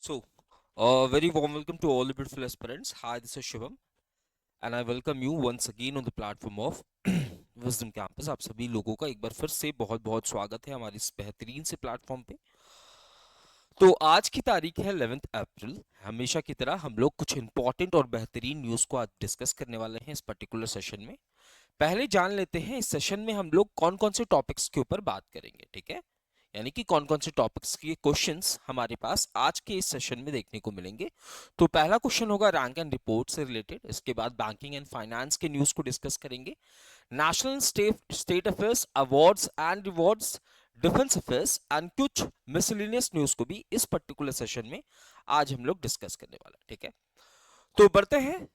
So, very warm welcome to all the beautiful aspirants. Hi, this is Shivam, and I welcome you once again on the platform of Wisdom Campus. आप सभी लोगों का एक बार फिर से बहुत बहुत स्वागत है हमारे इस बेहतरीन से प्लेटफॉर्म पे। तो आज की तारीख है 11 अप्रैल। हमेशा की तरह हम लोग कुछ इंपॉर्टेंट और बेहतरीन न्यूज़ को आज डिस्कस करने वाले हैं इस पर्टिकुलर सेशन में। पहले जान लेते हैं इस सेशन में हम लोग कौन कौन से टॉपिक्स के ऊपर बात करेंगे, ठीक है। यानी कि कौन कौन से टॉपिक्स के क्वेश्चंस हमारे पास आज के इस सेशन में देखने को मिलेंगे। तो पहला क्वेश्चन होगा रैंक एंड रिपोर्ट से रिलेटेड। इसके बाद बैंकिंग एंड फाइनेंस के न्यूज़ को डिस्कस करेंगे। National state affairs, awards and rewards, defence affairs and कुछ मिसलिनियस न्यूज़ को भी इस पर्टिकुलर सेशन में आज हम लोग डिस्कस करने वाला है, ठीक है। तो बढ़ते हैं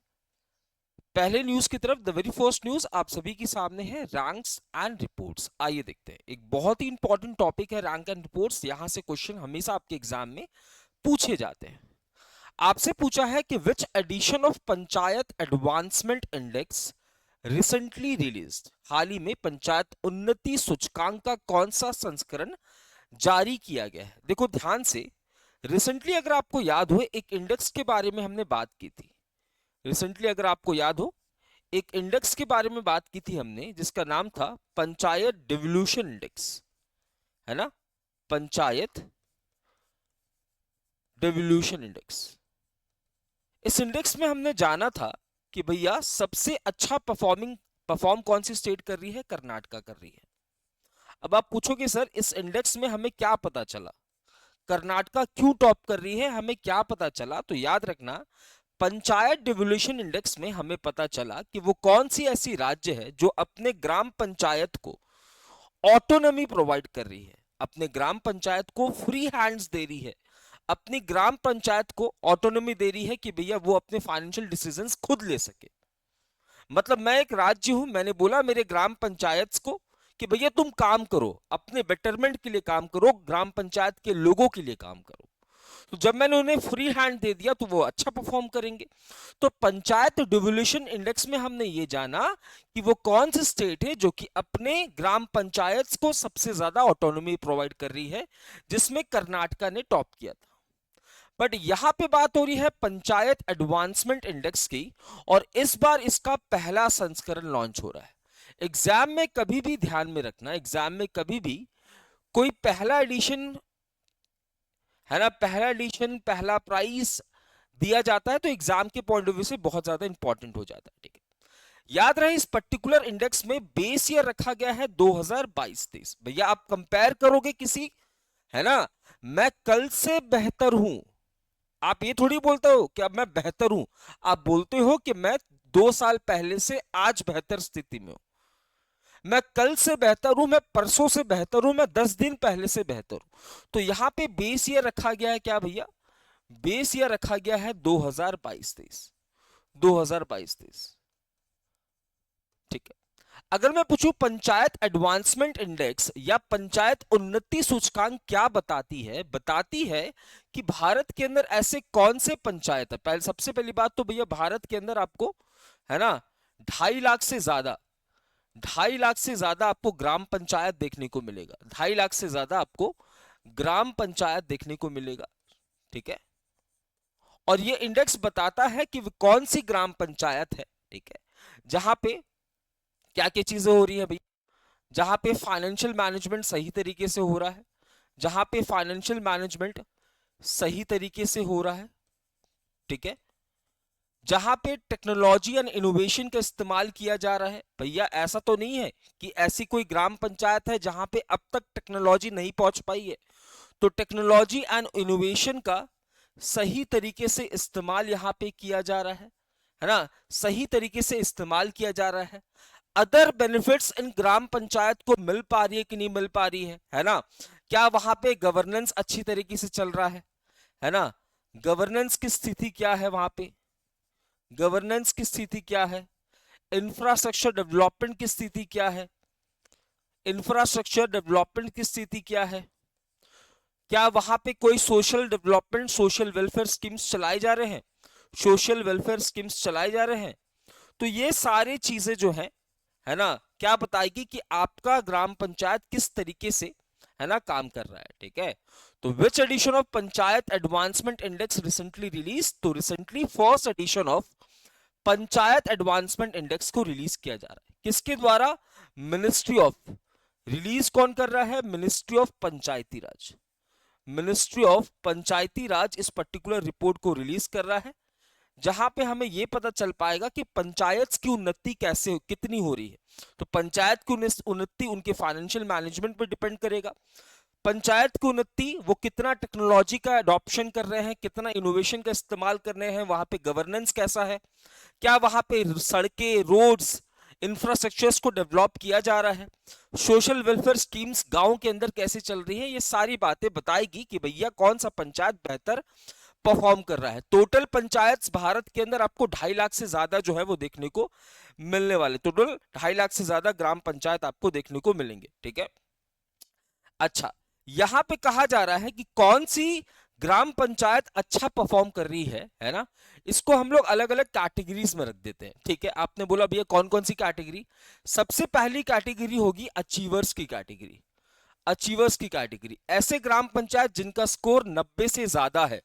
पहले न्यूज की तरफ। द वेरी फर्स्ट न्यूज आप सभी के सामने है, रैंक्स एंड रिपोर्ट्स। आइए देखते हैं, एक बहुत ही इंपॉर्टेंट टॉपिक है रैंक एंड रिपोर्ट्स। यहां से क्वेश्चन हमेशा आपके एग्जाम में पूछे जाते हैं। आपसे पूछा है कि which edition of panchayat advancement index recently released, हाल ही में पंचायत उन्नति सूचकांक का कौन सा संस्करण जारी किया गया है। देखो ध्यान से, रिसेंटली अगर आपको याद हो एक इंडेक्स के बारे में हमने बात की थी। रिसेंटली अगर आपको याद हो एक इंडेक्स के बारे में बात की थी हमने, जिसका नाम था पंचायत डिवोल्यूशन इंडेक्स, है ना, पंचायत डिवोल्यूशन इंडेक्स। इस इंडेक्स में हमने जाना था कि भैया सबसे अच्छा परफॉर्म कौन सी स्टेट कर रही है, कर्नाटका कर रही है। अब आप पूछोगे सर इस इंडेक्स में हमें क्या पता चला, कर्नाटका क्यों टॉप कर रही है, हमें क्या पता चला। तो याद रखना, पंचायत डिवोल्यूशन इंडेक्स में हमें पता चला कि वो कौन सी ऐसी राज्य है जो अपने ग्राम पंचायत को ऑटोनॉमी प्रोवाइड कर रही है, अपने ग्राम पंचायत को फ्री हैंड्स दे रही है, अपनी ग्राम पंचायत को ऑटोनॉमी दे रही है कि भैया वो अपने फाइनेंशियल डिसीजंस खुद ले सके। मतलब मैं एक राज्य हूं, मैंने बोला मेरे ग्राम पंचायत को कि भैया तुम काम करो, अपने बेटरमेंट के लिए काम करो, ग्राम पंचायत के लोगों के लिए काम करो। तो जब मैंने उन्हें फ्री हैंड दे दिया तो वो अच्छा परफॉर्म करेंगे। तो पंचायत डिवोल्यूशन इंडेक्स में हमने ये जाना कि वो कौन सी स्टेट है जो कि अपने ग्राम पंचायत को सबसे ज्यादा ऑटोनॉमी प्रोवाइड कर रही है, जिसमें कर्नाटका ने टॉप किया था। बट यहां पे बात हो रही है पंचायत एडवांसमेंट इंडेक्स की, और इस बार इसका पहला संस्करण लॉन्च हो रहा है। एग्जाम में कभी भी ध्यान में रखना, एग्जाम में कभी भी कोई पहला एडिशन, है ना, पहला एडिशन पहला प्राइस दिया जाता है तो एग्जाम के पॉइंट ऑफ व्यू से बहुत ज्यादा इंपॉर्टेंट हो जाता है, ठीक है। याद रहे इस पर्टिकुलर इंडेक्स में बेस ईयर रखा गया है 2022-23। भैया आप कंपेयर करोगे किसी, है ना, मैं कल से बेहतर हूं, आप ये थोड़ी बोलते हो कि अब मैं बेहतर हूं, आप बोलते हो कि मैं 2 साल पहले से आज बेहतर स्थिति में हूं। मैं कल से बेहतर हूं, मैं परसों से बेहतर हूं, मैं 10 दिन पहले से बेहतर हूं। तो यहां पे बेस ईयर रखा गया है क्या भैया, बेस ईयर रखा गया है 2022-23, 2022-23, ठीक है। अगर मैं पूछूं पंचायत एडवांसमेंट इंडेक्स या पंचायत उन्नति सूचकांक क्या बताती है, बताती है कि भारत के अंदर ऐसे कौन से पंचायत है। पहले सबसे पहली बात तो भैया भारत के अंदर आपको, है ना, 2.5 लाख से ज्यादा, 2.5 लाख से ज्यादा आपको ग्राम पंचायत देखने को मिलेगा, 2.5 लाख से ज्यादा आपको ग्राम पंचायत देखने को मिलेगा, ठीक है। और ये इंडेक्स बताता है कि कौन सी ग्राम पंचायत है, ठीक है, जहां पे क्या क्या चीजें हो रही है भाई, जहां पे फाइनेंशियल मैनेजमेंट सही तरीके से हो रहा है, जहां पे फाइनेंशियल मैनेजमेंट सही तरीके से हो रहा है, ठीक है, जहां पे टेक्नोलॉजी एंड इनोवेशन का इस्तेमाल किया जा रहा है। भैया ऐसा तो नहीं है कि ऐसी कोई ग्राम पंचायत है जहां पे अब तक टेक्नोलॉजी नहीं पहुंच पाई है। तो टेक्नोलॉजी एंड इनोवेशन का सही तरीके से इस्तेमाल यहां पे किया जा रहा है ना, सही तरीके से इस्तेमाल किया जा रहा है। अदर बेनिफिट्स इन ग्राम पंचायत को मिल पा रही है कि नहीं मिल पा रही है ना, क्या वहां पे गवर्नेंस अच्छी तरीके से चल रहा है ना, गवर्नेंस की स्थिति क्या है वहां पे, गवर्नेंस की स्थिति क्या है, इंफ्रास्ट्रक्चर डेवलपमेंट की स्थिति क्या है, इंफ्रास्ट्रक्चर डेवलपमेंट की स्थिति क्या है, क्या वहां पे कोई social development, social welfare schemes चलाए जा रहे हैं, सोशल वेलफेयर स्कीम्स चलाए जा रहे हैं। तो ये सारी चीजें जो है ना, क्या बताएगी कि आपका ग्राम पंचायत किस तरीके से, है ना, काम कर रहा है, ठीक है। तो which edition of panchayat advancement index recently release? तो recently first edition of panchayat advancement index को रिलीज किया जा रहा है। किसके द्वारा? Ministry of. रिलीज कौन कर रहा है? Ministry of Panchayati Raj. Ministry of Panchayati Raj इस पर्टिकुलर रिपोर्ट को रिलीज कर रहा है, जहां पे हमें यह पता चल पाएगा कि पंचायत की उन्नति कैसे कितनी हो रही है। तो पंचायत की उन्नति उनके फाइनेंशियल मैनेजमेंट पर डिपेंड करेगा। पंचायत की उन्नति वो कितना टेक्नोलॉजी का अडॉप्शन कर रहे हैं, कितना इनोवेशन का इस्तेमाल कर रहे हैं, वहां पे गवर्नेंस कैसा है, क्या वहां पे सड़कें, रोड्स, इंफ्रास्ट्रक्चर्स को डेवलप किया जा रहा है, सोशल वेलफेयर स्कीम्स गांव के अंदर कैसे चल रही है। ये सारी बातें बताएगी कि भैया कौन सा पंचायत बेहतर परफॉर्म कर रहा है। टोटल पंचायत भारत के अंदर आपको 2.5 लाख से ज्यादा जो है वो देखने को मिलने वाले, टोटल 2.5 लाख से ज्यादा ग्राम पंचायत आपको देखने को मिलेंगे। ठीक है, अच्छा, यहां पे कहा जा रहा है कि कौन सी ग्राम पंचायत अच्छा परफॉर्म कर रही है ना। इसको हम लोग अलग अलग कैटेगरीज में रख देते हैं। ठीक है, आपने बोला भैया कौन कौन सी कैटेगरी? सबसे पहली कैटेगरी होगी अचीवर्स की कैटेगरी। अचीवर्स की कैटेगरी ऐसे ग्राम पंचायत जिनका स्कोर 90 से ज्यादा है,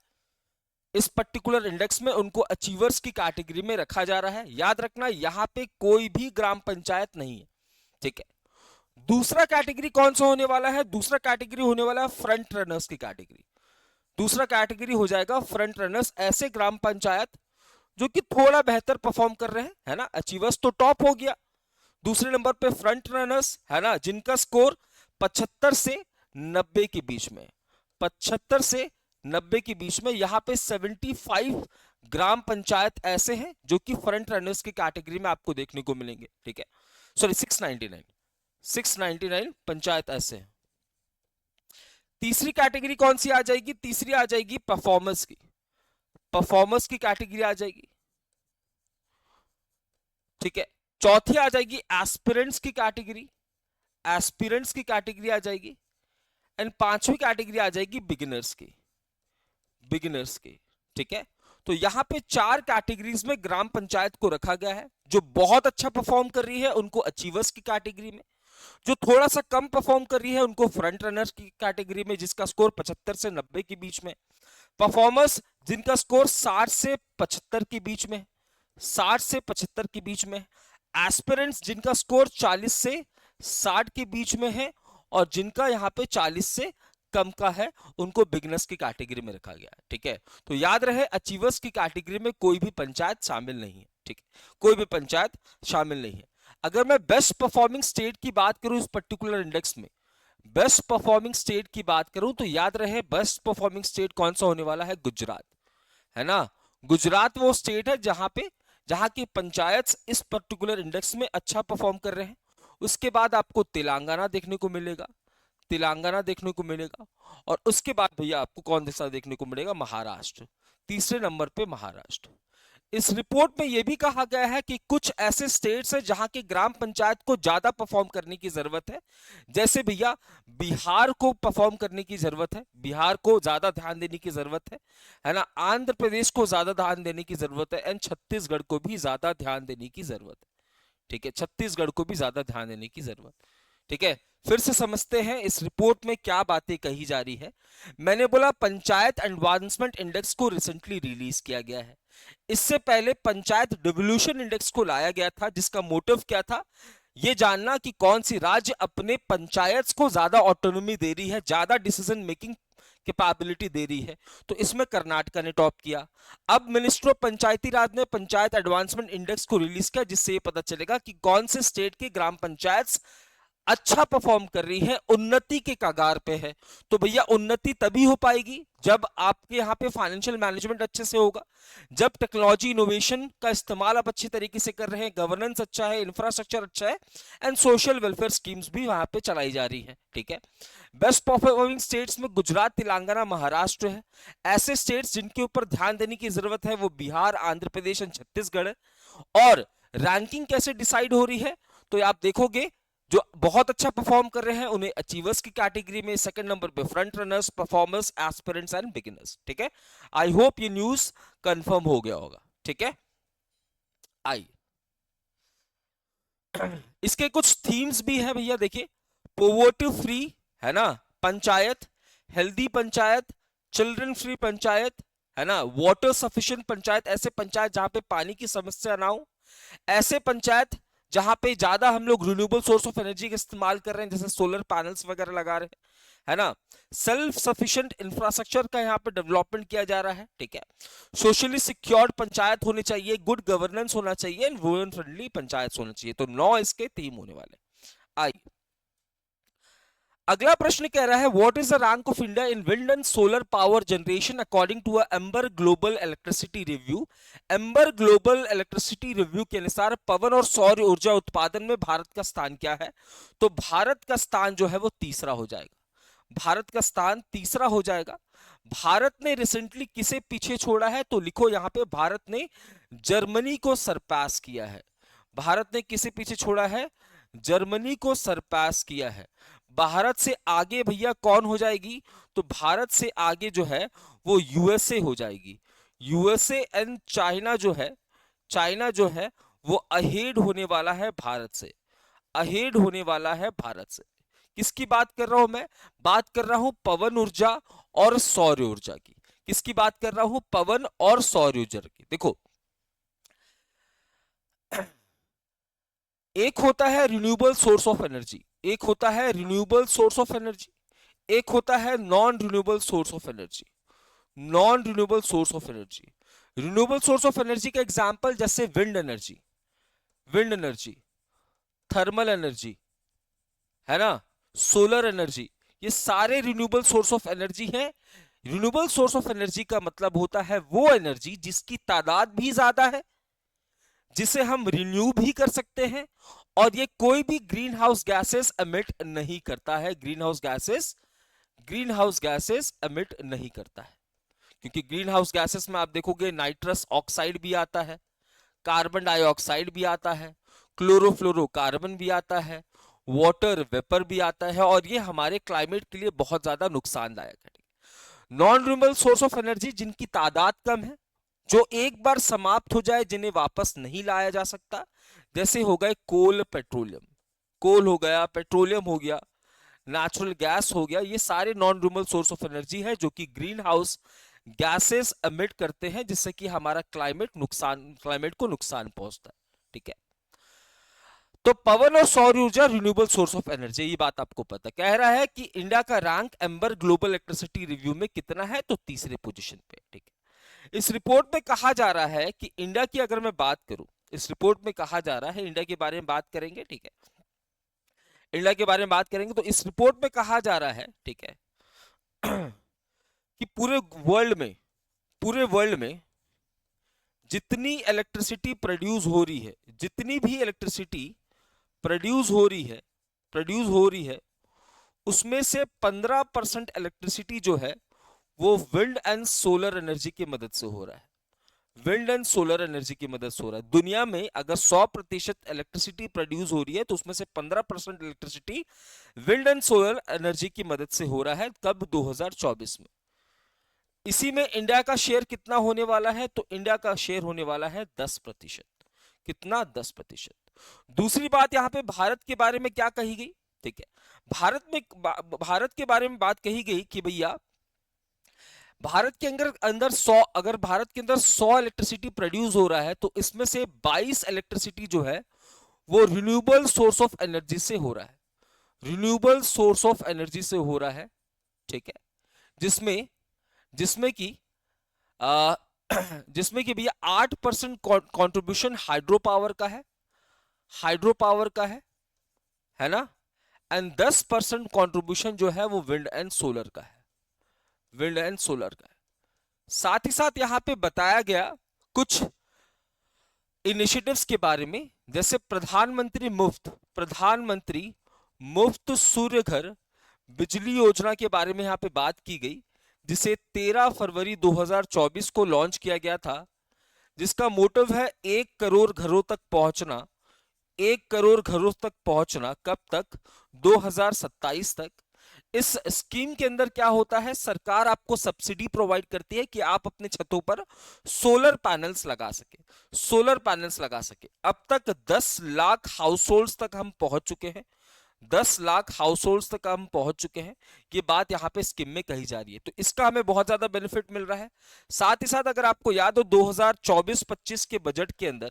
इस पर्टिकुलर इंडेक्स में उनको अचीवर्स की कैटेगरी में रखा जा रहा है। याद रखना यहां पे कोई भी ग्राम पंचायत नहीं है। ठीक है, दूसरा कैटेगरी कौन सा होने वाला है? दूसरा कैटेगरी होने वाला है फ्रंट रनर्स की कैटेगरी। दूसरा कैटेगरी हो जाएगा फ्रंट रनर्स, ऐसे ग्राम पंचायत जो कि थोड़ा बेहतर परफॉर्म कर रहे हैं, है ना। अचीवर्स तो टॉप हो गया, दूसरे नंबर पे फ्रंट रनर्स, है ना, जिनका स्कोर 75 से 90 के बीच में, 75 से 90 के बीच में। यहां पे 75 ग्राम पंचायत ऐसे हैं जो कि फ्रंट रनर्स की कैटेगरी में आपको देखने को मिलेंगे। ठीक है, सॉरी 699 पंचायत ऐसे हैं। तीसरी कैटेगरी कौन सी आ जाएगी? तीसरी आ जाएगी परफॉर्मर्स की। परफॉर्मर्स की कैटेगरी आ जाएगी। ठीक है, चौथी आ जाएगी एस्पिरेंट्स की कैटेगरी। एस्पिरेंट्स की कैटेगरी आ जाएगी। एंड पांचवी कैटेगरी आ जाएगी बिगिनर्स की। बिगिनर्स की। ठीक है, तो यहां पे 4 कैटेगरीज में ग्राम पंचायत को रखा गया है। जो बहुत अच्छा परफॉर्म कर रही है उनको अचीवर्स की कैटेगरी में, जो थोड़ा सा कम परफॉर्म कर रही है उनको फ्रंट रनर्स की कैटेगरी में, जिसका स्कोर 75 से 90 के बीच में। परफॉर्मर्स जिनका स्कोर 60 से 75 के बीच में, 60 से 75 के बीच में। एस्पिरेंट्स जिनका स्कोर 40 से 60 के बीच में है, और जिनका यहाँ पे 40 से कम का है उनको बिगनर्स की कैटेगरी में रखा गया है। ठीक है, तो याद रहे अचीवर्स की कैटेगरी में कोई भी पंचायत शामिल नहीं है। ठीक है, कोई भी पंचायत शामिल नहीं है। अगर मैं बेस्ट परफॉर्मिंग स्टेट की बात करूं इस पर्टिकुलर इंडेक्स में, बेस्ट परफॉर्मिंग स्टेट की बात करूं तो याद रहे बेस्ट परफॉर्मिंग स्टेट कौन सा होने वाला है? गुजरात, है ना। गुजरात वो स्टेट है जहां की पंचायत इस पर्टिकुलर इंडेक्स में अच्छा परफॉर्म कर रहे हैं। उसके बाद आपको तेलंगाना देखने को मिलेगा, तेलंगाना देखने को मिलेगा। और उसके बाद भैया आपको कौन सा देखने को मिलेगा? महाराष्ट्र, तीसरे नंबर पे महाराष्ट्र। इस रिपोर्ट में यह भी कहा गया है कि कुछ ऐसे स्टेट्स हैं जहां की ग्राम पंचायत को ज्यादा परफॉर्म करने की जरूरत है। जैसे भैया बिहार को परफॉर्म करने की जरूरत है, बिहार को ज्यादा ध्यान देने की जरूरत है ना। आंध्र प्रदेश को ज्यादा ध्यान देने की जरूरत है, एंड छत्तीसगढ़ को भी ज्यादा ध्यान देने की जरूरत है। ठीक है, छत्तीसगढ़ को भी ज्यादा ध्यान देने की जरूरत। ठीक है, फिर से समझते हैं इस रिपोर्ट में क्या बातें कही जा रही है। मैंने बोला पंचायत एडवांसमेंट इंडेक्स को रिसेंटली रिलीज किया गया है। इससे पहले पंचायत डिवोल्यूशन इंडेक्स को लाया गया था, जिसका मोटिव क्या था? यह जानना कि कौन सी राज्य अपने पंचायत को ज्यादा ऑटोनॉमी दे रही है, ज्यादा डिसीजन मेकिंग कैपेबिलिटी दे रही है। तो इसमें कर्नाटका ने टॉप किया। अब मिनिस्ट्री ऑफ पंचायती राज ने पंचायत एडवांसमेंट इंडेक्स को रिलीज किया, जिससे यह पता चलेगा कि कौन से स्टेट की ग्राम पंचायत अच्छा परफॉर्म कर रही है, उन्नति के कगार पे है। तो भैया उन्नति तभी हो पाएगी जब आपके यहाँ पे फाइनेंशियल मैनेजमेंट अच्छे से होगा, जब टेक्नोलॉजी इनोवेशन का इस्तेमाल आप अच्छी तरीके से कर रहे हैं, गवर्नेंस अच्छा है, इंफ्रास्ट्रक्चर अच्छा है, एंड सोशल वेलफेयर स्कीम्स भी वहां पे चलाई जा रही है। ठीक है, बेस्ट परफॉर्मिंग स्टेट्स में गुजरात, तेलंगाना, महाराष्ट्र है। ऐसे स्टेट्स जिनके ऊपर ध्यान देने की जरूरत है वो बिहार, आंध्र प्रदेश एंड छत्तीसगढ़ है। और रैंकिंग कैसे डिसाइड हो रही है? तो आप देखोगे जो बहुत अच्छा परफॉर्म कर रहे हैं उन्हें अचीवर्स की कैटेगरी में, सेकंड नंबर पे front runners, performers, aspirants and beginners. ठीक है, आई होप ये न्यूज कंफर्म हो गया होगा। ठीक है, आइए इसके कुछ थीम्स भी हैं भैया। देखिए, पोवर्टी फ्री, है ना, panchayat, healthy panchayat, children free panchayat, है ना, वाटर सफिशिएंट पंचायत, ऐसे पंचायत जहां पे पानी की समस्या ना हो, ऐसे पंचायत जहां पे ज्यादा हम लोग रिन्यूएबल सोर्स ऑफ एनर्जी का इस्तेमाल कर रहे हैं, जैसे सोलर पैनल्स वगैरह लगा रहे हैं, है ना, सेल्फ सफिशिएंट इंफ्रास्ट्रक्चर का यहाँ पे डेवलपमेंट किया जा रहा है, ठीक है, सोशली सिक्योर्ड पंचायत होनी चाहिए, गुड गवर्नेंस होना चाहिए एंड वुमेन फ्रेंडली पंचायत होना चाहिए। तो 9 इसके थीम होने वाले। आइए अगला प्रश्न कह रहा है what is the rank of India in wind and solar power generation according to Ember global electricity review. Ember global electricity review के अनुसार पवन और सौर ऊर्जा उत्पादन में भारत का स्थान क्या है? तो भारत का स्थान जो है वो तीसरा हो जाएगा। भारत का स्थान तीसरा हो जाएगा। भारत ने रिसेंटली किसे पीछे छोड़ा है? तो लिखो यहां पे भारत ने जर्मनी को सरपास किया है। भारत ने किसे पीछे छोड़ा है? जर्मनी को सरपास किया है। भारत से आगे भैया कौन हो जाएगी? तो भारत से आगे जो है वो यूएसए हो जाएगी। यूएसए एंड चाइना जो है, चाइना जो है वो अहेड होने वाला है भारत से, अहेड होने वाला है भारत से। किसकी बात कर रहा हूं मैं? बात कर रहा हूं पवन ऊर्जा और सौर ऊर्जा की। किसकी बात कर रहा हूं? पवन और सौर ऊर्जा की। देखो एक होता है रिन्यूएबल सोर्स ऑफ एनर्जी, एक होता है रिन्यूएबल सोर्स ऑफ एनर्जी, एक होता है non renewable source of energy. Non renewable source of energy, renewable source of energy का एग्जांपल जैसे wind energy, wind energy, thermal energy, है ना, सोलर एनर्जी, ये सारे रिन्यूएबल सोर्स ऑफ एनर्जी हैं। रिन्यूएबल सोर्स ऑफ एनर्जी का मतलब होता है वो एनर्जी जिसकी तादाद भी ज्यादा है, जिसे हम रिन्यू भी कर सकते हैं, और ये कोई भी ग्रीन हाउस गैसेस एमिट नहीं करता है। Green house gases, green house gases emit नहीं करता है, क्योंकि ग्रीन हाउस गैसेस में आप देखोगे नाइट्रस ऑक्साइड भी आता है, कार्बन डाइऑक्साइड भी आता है, क्लोरोफ्लोरोकार्बन भी आता है, वाटर वेपर भी आता है, और ये हमारे क्लाइमेट के लिए बहुत ज्यादा नुकसानदायक है। Non renewable source of energy जिनकी तादाद कम है, जो एक बार समाप्त हो जाए, जिन्हें वापस नहीं लाया जा सकता, जैसे हो गए कोल पेट्रोलियम, कोल हो गया, पेट्रोलियम हो गया, नेचुरल गैस हो गया, ये सारे non renewable source of energy है जो कि ग्रीन हाउस गैसेस एमिट करते हैं, जिससे कि हमारा क्लाइमेट को नुकसान पहुंचता है, ठीक है। तो पवन और सौर ऊर्जा रिन्यूएबल सोर्स ऑफ एनर्जी, ये बात आपको पता। कह रहा है कि इंडिया का rank amber global electricity review में कितना है? तो तीसरे पोजीशन पे, ठीक है। इस रिपोर्ट में कहा जा रहा है कि इंडिया की अगर मैं बात करूं, इस रिपोर्ट में कहा जा रहा है, इंडिया के बारे में बात करेंगे, ठीक है, इंडिया के बारे में बात करेंगे, तो इस रिपोर्ट में कहा जा रहा है, ठीक है, कि पूरे वर्ल्ड में जितनी इलेक्ट्रिसिटी प्रोड्यूस हो रही है, जितनी भी इलेक्ट्रिसिटी प्रोड्यूस हो रही है, उसमें से 15% इलेक्ट्रिसिटी जो है वो विंड एंड सोलर एनर्जी की मदद से हो रहा है। विंड एंड सोलर एनर्जी की मदद से हो रहा है। दुनिया में अगर 100% इलेक्ट्रिसिटी प्रोड्यूस हो रही है तो उसमें से 15% electricity wind and solar energy की मदद से हो रहा है। कब? 2024 में। इसी में इंडिया का शेयर कितना होने वाला है? तो इंडिया का शेयर होने वाला है 10%। कितना? 10%। दूसरी बात यहां पे भारत के बारे में क्या कही गई, ठीक है, भारत के बारे में बात कही गई कि भैया भारत के अंदर 100, अगर भारत के अंदर 100 इलेक्ट्रिसिटी प्रोड्यूस हो रहा है तो इसमें से 22 इलेक्ट्रिसिटी जो है वो रिन्यूएबल सोर्स ऑफ एनर्जी से हो रहा है, रिन्यूएबल सोर्स ऑफ एनर्जी से हो रहा है, ठीक है, जिसमें जिसमें कि आ, जिसमें कि भैया 8% कंट्रीब्यूशन हाइड्रो पावर का है, हाइड्रो पावर का है ना, एंड 10% कंट्रीब्यूशन जो है वो विंड एंड सोलर का है, विंड एंड सोलर का है। साथ ही साथ यहां पे बताया गया कुछ इनिशिएटिव्स के बारे में, जैसे प्रधानमंत्री मुफ्त सूर्य घर बिजली योजना के बारे में यहां पे बात की गई, जिसे 13 फरवरी 2024 को लॉन्च किया गया था, जिसका मोटिव है 1 करोड़ घरों तक पहुंचना, 1 करोड़ घरों तक पहुंचना। कब तक? 2027 तक। इस स्कीम के अंदर क्या होता है, सरकार आपको सब्सिडी प्रोवाइड करती है कि आप अपने छतों पर सोलर पैनल्स लगा सके, सोलर पैनल्स लगा सके। अब तक 10 लाख हाउस होल्ड्स तक हम पहुंच चुके हैं, 10 लाख हाउस होल्ड्स तक हम पहुंच चुके हैं। ये बात यहाँ पे स्कीम में कही जा रही है, तो इसका हमें बहुत ज्यादा बेनिफिट मिल रहा है। साथ ही साथ अगर आपको याद हो 2024-25 के बजट के अंदर,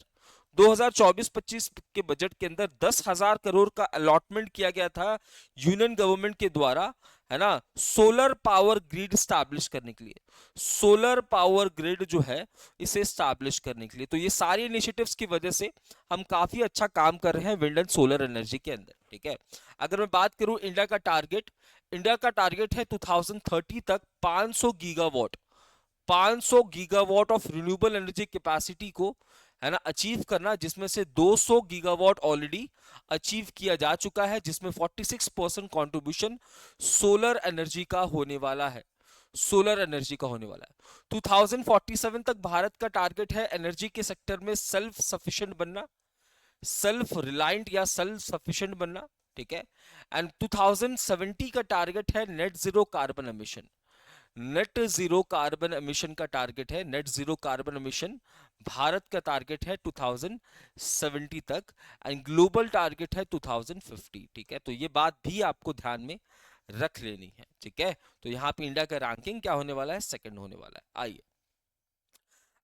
2024-25 के बजट के अंदर 10,000 करोड़ का अलॉटमेंट किया गया था यूनियन गवर्नमेंट के द्वारा, है ना, सोलर पावर ग्रिड स्टैब्लिश करने के लिए। सोलर पावर ग्रिड जो है इसे स्टैब्लिश करने के लिए, तो ये सारी इनिशिएटिव्स की वजह से हम काफी अच्छा काम कर रहे हैं विंड एंड सोलर एनर्जी के अंदर, ठीक है। अगर मैं बात करूं इंडिया का टारगेट, इंडिया का टारगेट है 2030 तक 500 gigawatt, 500 gigawatt of renewable energy capacity को, है ना, अचीव करना, जिसमें से 200 गीगावाट ऑलरेडी अचीव किया जा चुका है, जिसमें 46% कंट्रीब्यूशन सोलर एनर्जी का होने वाला है, सोलर एनर्जी का होने वाला है। 2047 तक भारत का टारगेट है एनर्जी के सेक्टर में सेल्फ सफिशिएंट बनना, सेल्फ रिलायंट या सेल्फ सफिशिएंट बनना, ठीक है। एंड 2070 का टारगेट है net zero carbon emission, net zero carbon emission का टारगेट है, net zero carbon emission Bharat का टारगेट है 2070 तक, एंड ग्लोबल टारगेट है 2050, ठीक है। तो ये बात भी आपको ध्यान में रख लेनी है, ठीक है। तो यहाँ पे इंडिया का रैंकिंग क्या होने वाला है, सेकंड होने वाला है। आइए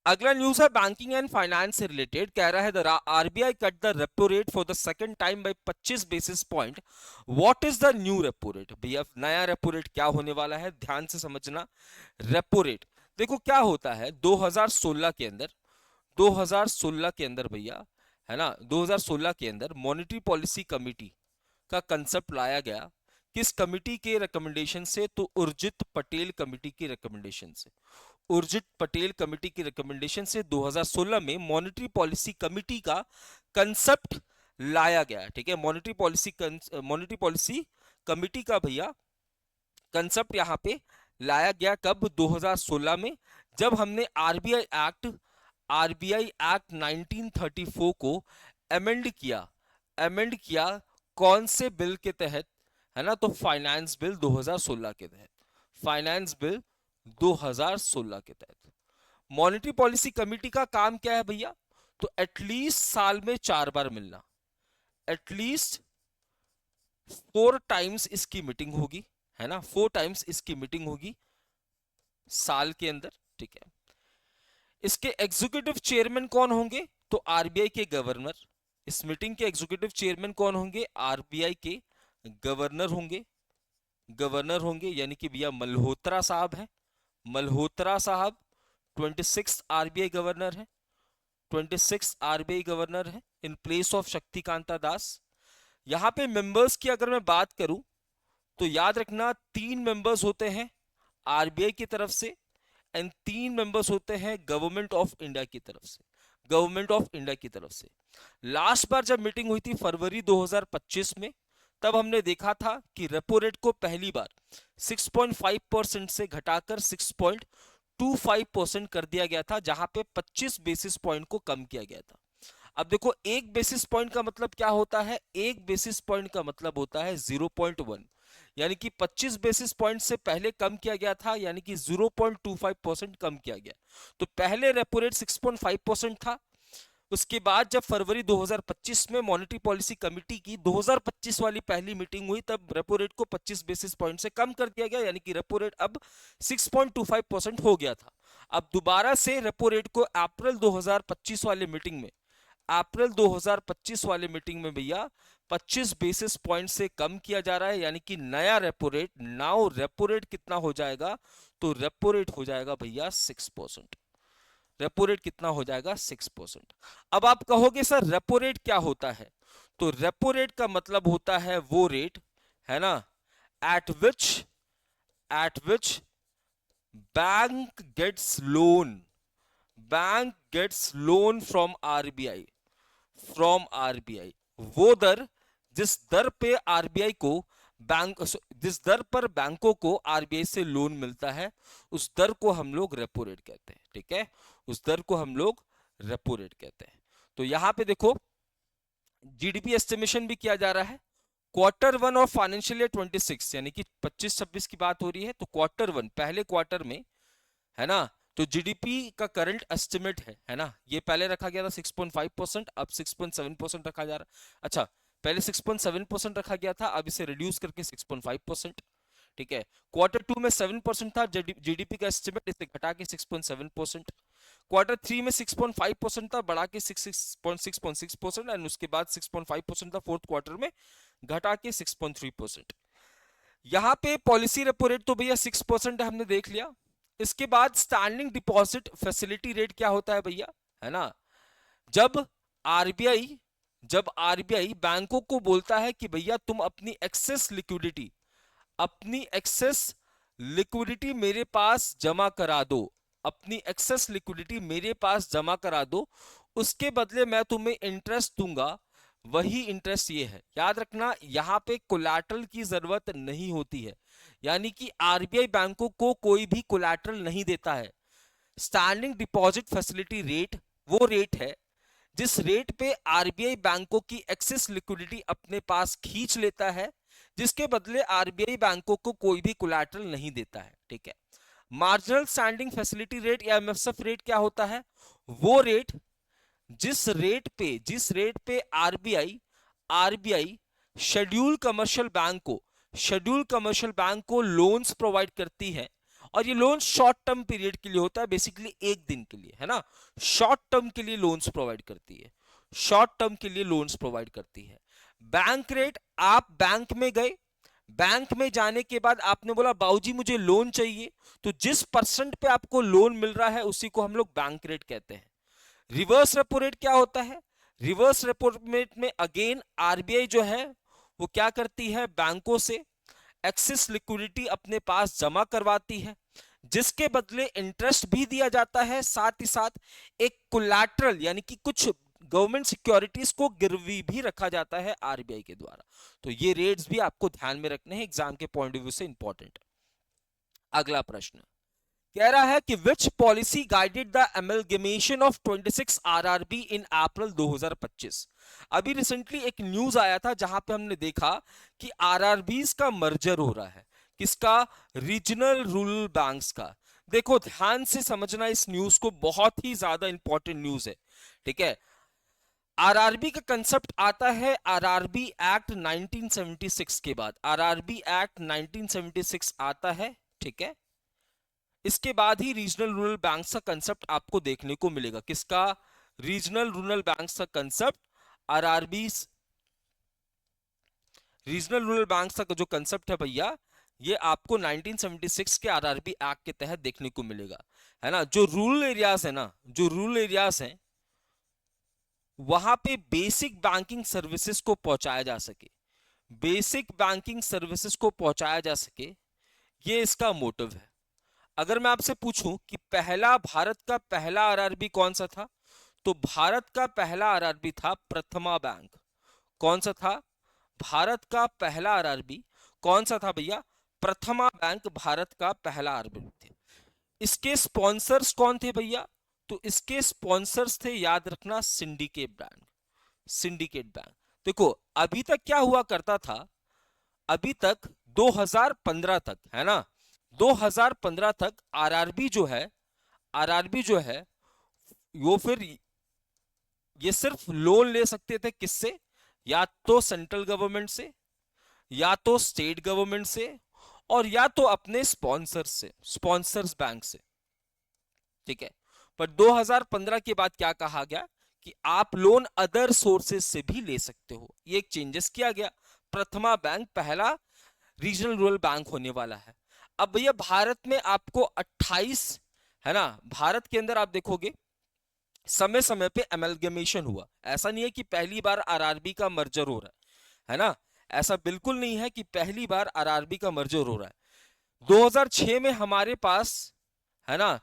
अगला न्यूज है बैंकिंग एंड फाइनेंस से रिलेटेड, कह रहा है RBI cut the repo rate for the second time by 25 basis point, what is the new repo rate. भैया नया रेपो रेट क्या होने वाला है, ध्यान से समझना। रेपो रेट देखो क्या होता है 2016 के अंदर, 2016 के अंदर भैया, है ना, 2016 के अंदर मॉनेटरी पॉलिसी कमिटी का कंसेप्ट लाया गया। किस कमिटी के रिकमेंडेशन से, तो उर्जित पटेल कमिटी की रिकमेंडेशन से, उर्जित पटेल कमेटी की रिकमेंडेशन से 2016 में मॉनेटरी पॉलिसी कमेटी का कंसेप्ट लाया गया, ठीक है। मॉनेटरी पॉलिसी कमेटी का भैया कंसेप्ट यहां पे लाया गया कब, 2016 में, जब हमने आरबीआई एक्ट 1934 को अमेंड किया कौन से बिल के तहत, है ना, तो फाइनेंस बिल 2016 के तहत, फाइनेंस बिल 2016 के तहत। मॉनेटरी पॉलिसी कमेटी का काम क्या है भैया, तो एटलीस्ट साल में 4 बार मिलना, एटलीस्ट 4 टाइम्स इसकी मीटिंग होगी, है ना, 4 टाइम्स इसकी मीटिंग होगी साल के अंदर, ठीक है। इसके एग्जीक्यूटिव चेयरमैन कौन होंगे, तो आरबीआई के गवर्नर। इस मीटिंग के एग्जीक्यूटिव चेयरमैन कौन होंगे, आरबीआई के गवर्नर होंगे, गवर्नर होंगे, यानी कि भैया मल्होत्रा साहब है, मल्होत्रा साहब 26 आरबीआई गवर्नर है, 26 आरबीआई गवर्नर है इन प्लेस ऑफ शक्तिकांता दास। यहां पे मेंबर्स की अगर मैं बात करूं तो याद रखना 3 मेंबर्स होते हैं आरबीआई की तरफ से, एंड 3 मेंबर्स होते हैं गवर्नमेंट ऑफ इंडिया की तरफ से, गवर्नमेंट ऑफ इंडिया की तरफ से। लास्ट बार जब मीटिंग हुई थी फरवरी 2025 में, तब हमने देखा था कि रेपो रेट को पहली बार 6.5% से घटाकर 6.25% कर दिया गया था, जहां पे 25 बेसिस पॉइंट को कम किया गया था। अब देखो एक बेसिस पॉइंट का मतलब क्या होता है, एक बेसिस पॉइंट का मतलब होता है 0.1, यानी कि 25 बेसिस पॉइंट से पहले कम किया गया था, यानी कि 0.25% कम किया गया। तो पहले रेपो रेट 6.5% था, उसके बाद जब फरवरी 2025 में मॉनेटरी पॉलिसी कमेटी की 2025 वाली पहली मीटिंग हुई, तब रेपो रेट को 25 बेसिस पॉइंट से कम कर दिया गया, यानी कि रेपो रेट अब 6.25% हो गया था। अब दोबारा से रेपो रेट को अप्रैल 2025 वाले मीटिंग में, अप्रैल 2025 वाले मीटिंग में भैया 25 बेसिस पॉइंट से कम किया जा रहा है, यानी कि नया repo rate, now repo rate कितना हो जाएगा, तो रेपो रेट हो जाएगा भैया 6%। रेपो रेट कितना हो जाएगा, 6%। अब आप कहोगे सर रेपो रेट क्या होता है, तो रेपो रेट का मतलब होता है वो रेट, है ना, at which bank gets loan, bank gets loan from RBI, from RBI, वो दर जिस दर पे आरबीआई को जिस दर पर बैंकों को आरबीआई से लोन मिलता है, उस दर को हम लोग रेपो रेट कहते हैं, ठीक है, उस दर को हम लोग रेपो रेट कहते हैं। तो यहां पे देखो जीडीपी एस्टिमेशन भी किया जा रहा है, Q1 ऑफ फाइनेंशियल ईयर 26, यानी कि 25-26 की बात हो रही है, तो Q1 पहले क्वार्टर में, है ना, तो जीडीपी का करंट एस्टिमेट है ना, ये पहले रखा गया था 6.5%, अब 6.7% रखा जा रहा है। अच्छा पहले 6.7% रखा गया था, अब इसे रिड्यूस करके 6.5%। ठीक है, क्वार्टर 2 में 7% था जीडीपी का एस्टिमेट, इसे घटा के 6.7%। क्वार्टर 3 में 6.5% था, बढ़ा के 6.6% एंड उसके बाद 6.5% था फोर्थ क्वार्टर में, घटा के 6.3%। यहाँ पे पॉलिसी रेपो रेट तो भैया 6% है, हमने देख लिया। इसके बाद स्टैंडिंग डिपॉजिट फैसिलिटी रेट क्या होता है भैया, है ना, जब आरबीआई जब आरबीआई बैंकों को बोलता है कि भैया तुम अपनी एक्सेस लिक्विडिटी मेरे पास जमा करा दो, अपनी एक्सेस लिक्विडिटी मेरे पास जमा करा दो, उसके बदले मैं तुम्हें इंटरेस्ट दूंगा, वही इंटरेस्ट ये है। याद रखना, यहां पे कोलैटरल की जरूरत नहीं होती है, यानी कि आरबीआई बैंकों को कोई भी कोलैटरल नहीं देता है। स्टैंडिंग डिपॉजिट फैसिलिटी रेट वो रेट है जिस रेट पे आरबीआई बैंकों की एक्सेस लिक्विडिटी अपने पास खींच लेता है, जिसके बदले आरबीआई बैंकों को कोई भी कोलैटरल नहीं देता है। ठीक है, मार्जिनल स्टैंडिंग फैसिलिटी रेट या एमएफएसएफ रेट क्या होता है, वो रेट जिस रेट पे RBI RBI schedule commercial bank को लोन्स प्रोवाइड करती है, और ये लोन शॉर्ट टर्म पीरियड के लिए होता है, बेसिकली एक दिन के लिए, है ना, शॉर्ट टर्म के लिए लोन्स प्रोवाइड करती है, शॉर्ट टर्म के लिए लोन्स प्रोवाइड करती है। बैंक रेट, आप बैंक में गए, बैंक में जाने के बाद आपने बोला बाबूजी मुझे लोन चाहिए, तो जिस परसेंट पे आपको लोन मिल रहा है उसी को हम लोग बैंक रेट कहते हैं। रिवर्स रेपो रेट क्या होता है, रिवर्स रेपो रेट में अगेन आरबीआई जो है वो क्या करती है, बैंकों से एक्सेस लिक्विडिटी अपने पास जमा करवाती है, जिसके बदले इंटरेस्ट भी दिया जाता है, साथ ही साथ एक कोलैटरल यानी कि कुछ गवर्नमेंट सिक्योरिटीज को गिरवी भी रखा जाता है आरबीआई के द्वारा। तो ये रेट्स भी आपको ध्यान में रखने हैं, एग्जाम के पॉइंट ऑफ व्यू से इंपॉर्टेंट। अगला प्रश्न कह रहा है कि which policy guided the amalgamation of 26 RRB in April 2025। अभी रिसेंटली एक न्यूज आया था जहां पे हमने देखा कि आरआरबीज का मर्जर हो रहा है, किसका, रीजनल रूरल बैंक्स का। देखो ध्यान से समझना इस न्यूज को, बहुत ही ज्यादा इंपॉर्टेंट न्यूज है। ठीक है, आरआरबी का कंसेप्ट आता है आरआरबी एक्ट 1976 के बाद, आरआरबी एक्ट 1976 आता है। ठीक है, इसके बाद ही रीजनल रूरल बैंक्स का कंसेप्ट आपको देखने को मिलेगा, किसका, रीजनल रूरल बैंक्स का concept, RRB regional rural banks का जो कंसेप्ट है भैया, ये आपको 1976 के आरआरबी एक्ट के तहत देखने को मिलेगा, है ना। जो रूरल एरियाज है ना, जो रूरल एरियाज हैं वहां पे बेसिक बैंकिंग सर्विसेज को पहुंचाया जा सके, बेसिक बैंकिंग सर्विसेज को पहुंचाया जा सके, ये इसका मोटिव है। अगर मैं आपसे पूछूं कि भारत का पहला आरआरबी कौन सा था, तो भारत का पहला आरआरबी था प्रथमा बैंक। कौन सा था, भारत का पहला आरआरबी कौन सा था भैया, प्रथमा बैंक भारत का पहला आरआरबी थे। इसके स्पॉन्सर्स कौन थे भैया, तो इसके स्पॉन्सर्स थे, याद रखना, सिंडिकेट बैंक, सिंडिकेट बैंक। देखो अभी तक क्या हुआ करता था, अभी तक 2015 तक, है ना, 2015 तक आरआरबी जो है वो फिर ये सिर्फ लोन ले सकते थे, किससे, या तो सेंट्रल गवर्नमेंट से, या तो स्टेट गवर्नमेंट से, और या तो अपने स्पॉन्सर्स बैंक से। ठीक है, पर 2015 के बाद क्या कहा गया कि आप लोन अदर सोर्सेस से भी ले सकते हो, ये एक चेंजेस किया गया। प्रथमा बैंक पहला रीजनल रूरल बैंक होने वाला है। अब भैया भारत में आपको 28, है ना, भारत के अंदर आप देखोगे समय समय पे एमलगमेशन हुआ, ऐसा नहीं है कि पहली बार आरआरबी का मर्जर हो रहा है ना, ऐसा बिल्कुल नहीं है कि पहली बार आरआरबी का मर्जर हो रहा है। 2006 में हमारे पास, है ना,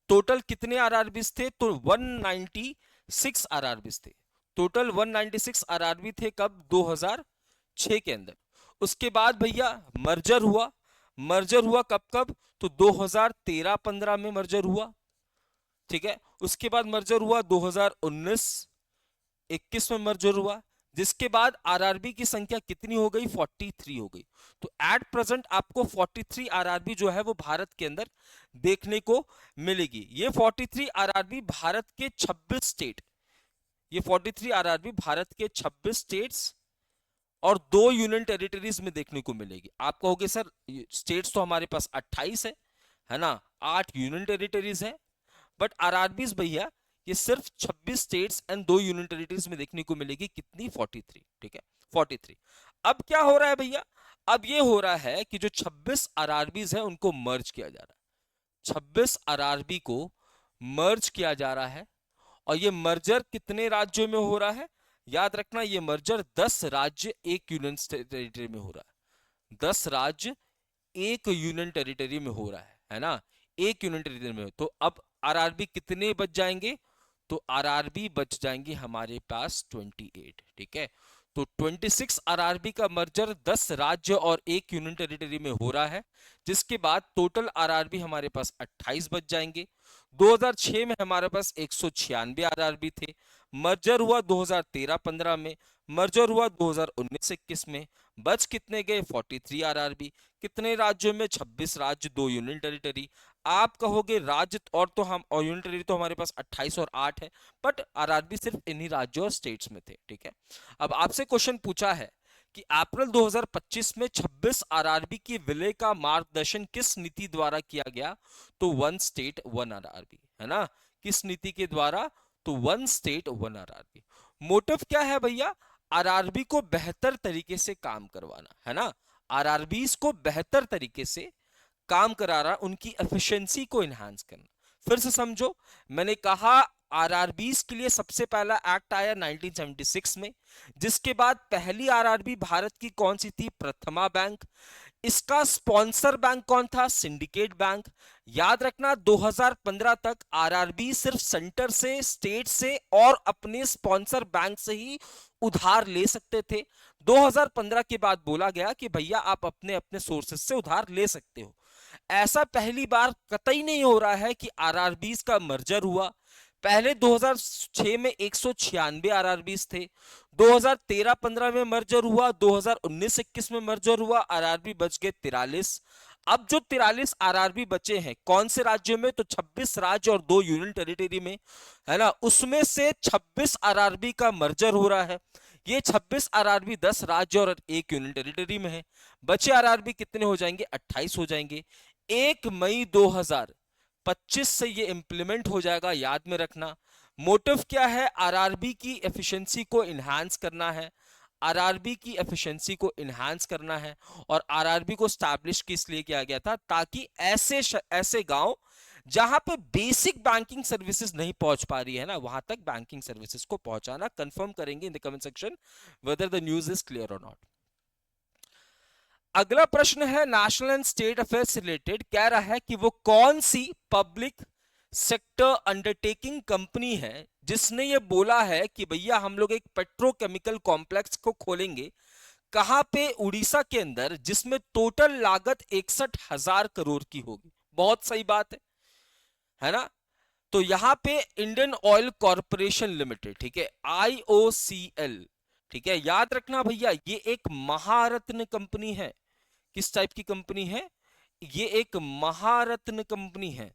टोटल कितने आरआरबीज थे, तो 196 आरआरबीज थे, टोटल 196 आरआरबी थे, कब, 2006 के अंदर। उसके बाद भैया मर्जर हुआ कब कब, तो 2013-15 में मर्जर हुआ। ठीक है, उसके बाद मर्जर हुआ 2019-21 में मर्जर हुआ, जिसके बाद आरआरबी की संख्या कितनी हो गई, 43 हो गई। तो एट प्रेजेंट आपको 43 आरआरबी जो है वो भारत के अंदर देखने को मिलेगी। ये 43 आरआरबी भारत के 26 स्टेट, ये 43 आरआरबी भारत के 26 स्टेट्स और 2 यूनियन टेरिटरीज में देखने को मिलेगी। आप कहोगे सर स्टेट्स तो हमारे पास 28 है ना, 8 यूनियन टेरिटरीज है, बट आरआरबीज भैया ये सिर्फ 26 स्टेट्स एंड 2 यूनियन टेरिटरीज में देखने को मिलेगी। कितनी? 43। ठीक है, 43। अब क्या हो रहा है भैया? अब ये हो रहा है कि जो 26 आरआरबीज है उनको मर्ज किया जा रहा है। 26 आरआरबी को मर्ज किया जा रहा है, और ये मर्जर कितने राज्यों में हो रहा है? याद रखना, ये मर्जर 10 राज्य एक यूनियन टेरिटरी में हो रहा है। 10 राज्य एक यूनियन टेरिटरी में हो रहा है ना, एक यूनियन टेरिटरी में। तो अब आरआरबी कितने बच जाएंगे? तो आरआरबी बच जाएंगे हमारे पास 28। ठीक है, तो 26 आरआरबी का मर्जर 10 राज्य और एक यूनियन टेरिटरी में हो रहा है, जिसके बाद टोटल आरआरबी हमारे पास 28 बच जाएंगे। 2006 में हमारे पास 196 आरआरबी थे। मर्जर हुआ 2013-15 में, मर्जर हुआ 2019-21 में। बच कितने गए? 43 आरआरबी। कितने राज्यों में? 26 राज्य, 2 यूनियन टेरिटरी। आप कहोगे राज्य और तो हम, और यूनियन टेरिटरी तो हमारे पास 28 और 8 है, बट आरआरबी सिर्फ इन्हीं राज्यों और स्टेट्स में थे। ठीक है, अब आपसे क्वेश्चन पूछा है कि अप्रैल 2025 में 26 आरआरबी की विलय का मार्गदर्शन किस नीति द्वारा किया गया? तो 1 स्टेट 1 आरआरबी, है ना। किस नीति के द्वारा? तो 1 स्टेट 1 आरआरबी। मोटिव क्या है भैया? आरआरबी को बेहतर तरीके से काम करवाना, है ना। आरआरबीज को बेहतर तरीके से काम करा रहा, उनकी एफिशिएंसी को एनहांस करना। फिर से समझो, मैंने कहा आरआरबीज के लिए सबसे पहला एक्ट आया 1976 में, जिसके बाद पहली आरआरबी भारत की कौन सी थी? प्रथमा बैंक। इसका स्पॉन्सर बैंक कौन था? Syndicate bank. याद रखना 2015 तक आरआरबी सिर्फ सेंटर से, स्टेट से और अपने स्पॉन्सर बैंक से ही उधार ले सकते थे। 2015 के बाद बोला गया कि भैया आप अपने अपने सोर्सेस से उधार ले सकते हो। ऐसा पहली बार कतई नहीं हो रहा है कि आरआरबीज का मर्जर हुआ। पहले 2006 में 196 आरआरबीज थे, 2013-15 में मर्जर हुआ, 2019-21 में मर्जर हुआ, आरआरबी बच गए 43। अब जो 43 आरआरबी बचे हैं कौन से राज्यों में? तो 26 राज्य और 2 यूनियन टेरिटरी में, है ना। उसमें से 26 आरआरबी का मर्जर हो रहा है। ये 26 आरआरबी 10 राज्य और एक यूनियन टेरिटरी में है। बचे आरआरबी कितने हो जाएंगे? 28 हो जाएंगे। 1 मई 2025 से ये इंप्लीमेंट हो जाएगा, याद में रखना। मोटिव क्या है? आरआरबी की एफिशिएंसी को इनहांस करना है। आरआरबी की एफिशिएंसी को इनहांस करना है, और आरआरबी को स्टैब्लिश किस लिए किया गया था? ताकि ऐसे गांव जहां पे बेसिक बैंकिंग सर्विसेज नहीं पहुंच पा रही है ना, वहां तक बैंकिंग सर्विसेज को पहुंचाना। कंफर्म करेंगे in the comment section whether the news is clear और नॉट। अगला प्रश्न है नेशनल एंड स्टेट अफेयर्स से रिलेटेड। कह रहा है कि वो कौन सी पब्लिक सेक्टर अंडरटेकिंग कंपनी है जिसने ये बोला है कि भैया हम लोग एक पेट्रोकेमिकल कॉम्प्लेक्स को खोलेंगे। कहां पे? उड़ीसा के अंदर, जिसमें टोटल लागत 61,000 करोड़ की होगी। बहुत सही बात है ना। तो यहां पे इंडियन ऑयल कॉरपोरेशन लिमिटेड, ठीक है, IOCL, ठीक है। याद रखना भैया ये एक महारत्न कंपनी है। किस टाइप की कंपनी है? ये एक महारत्न कंपनी है।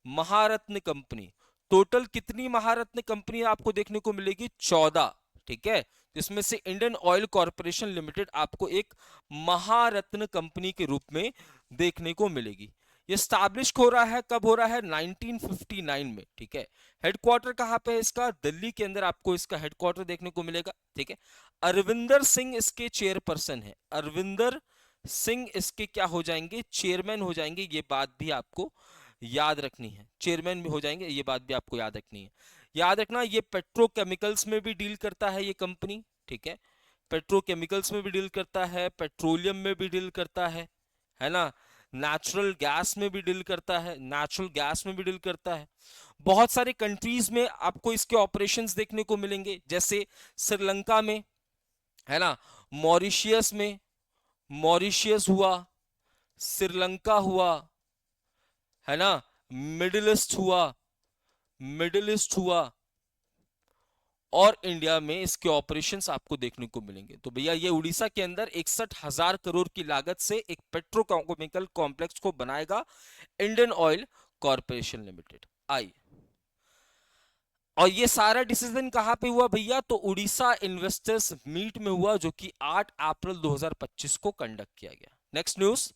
महारत्न कंपनी। टोटल कितनी महारत्न कंपनी आपको देखने को मिलेगी? 14। ठीक है, जिसमें से इंडियन ऑयल कॉरपोरेशन लिमिटेड आपको एक महारत्न कंपनी के रूप में देखने को मिलेगी। ये स्टैब्लिश हो रहा है, कब हो रहा है? 1959 में। ठीक है, हेडक्वार्टर कहां पे है इसका? दिल्ली के अंदर आपको इसका हेडक्वार्टर देखने को मिलेगा। ठीक है, अरविंदर सिंह इसके चेयरपर्सन है। अरविंदर सिंह इसके क्या हो जाएंगे? चेयरमैन हो जाएंगे। ये बात भी आपको याद रखनी है, चेयरमैन भी हो जाएंगे, ये बात भी आपको याद रखनी है। याद रखना ये पेट्रोकेमिकल्स में भी डील करता है ये कंपनी। ठीक है, पेट्रोकेमिकल्स में भी डील करता है, पेट्रोलियम में भी डील करता है ना। नेचुरल गैस में भी डील करता है, नेचुरल गैस में भी डील करता है। बहुत सारे कंट्रीज में आपको इसके ऑपरेशंस देखने को मिलेंगे, जैसे श्रीलंका में, है ना, मॉरिशियस में, मॉरिशियस हुआ, श्रीलंका हुआ, है ना, मिडिल ईस्ट हुआ, मिडिल ईस्ट हुआ, और इंडिया में इसके ऑपरेशंस आपको देखने को मिलेंगे। तो भैया ये उड़ीसा के अंदर 61,000 करोड़ की लागत से एक पेट्रोकेमिकल कॉम्प्लेक्स को बनाएगा इंडियन ऑयल कॉरपोरेशन लिमिटेड। आई और ये सारा डिसीजन कहां पे हुआ भैया? तो उड़ीसा इन्वेस्टर्स मीट में हुआ, जो कि 8 अप्रैल 2025 को कंडक्ट किया गया। Next news,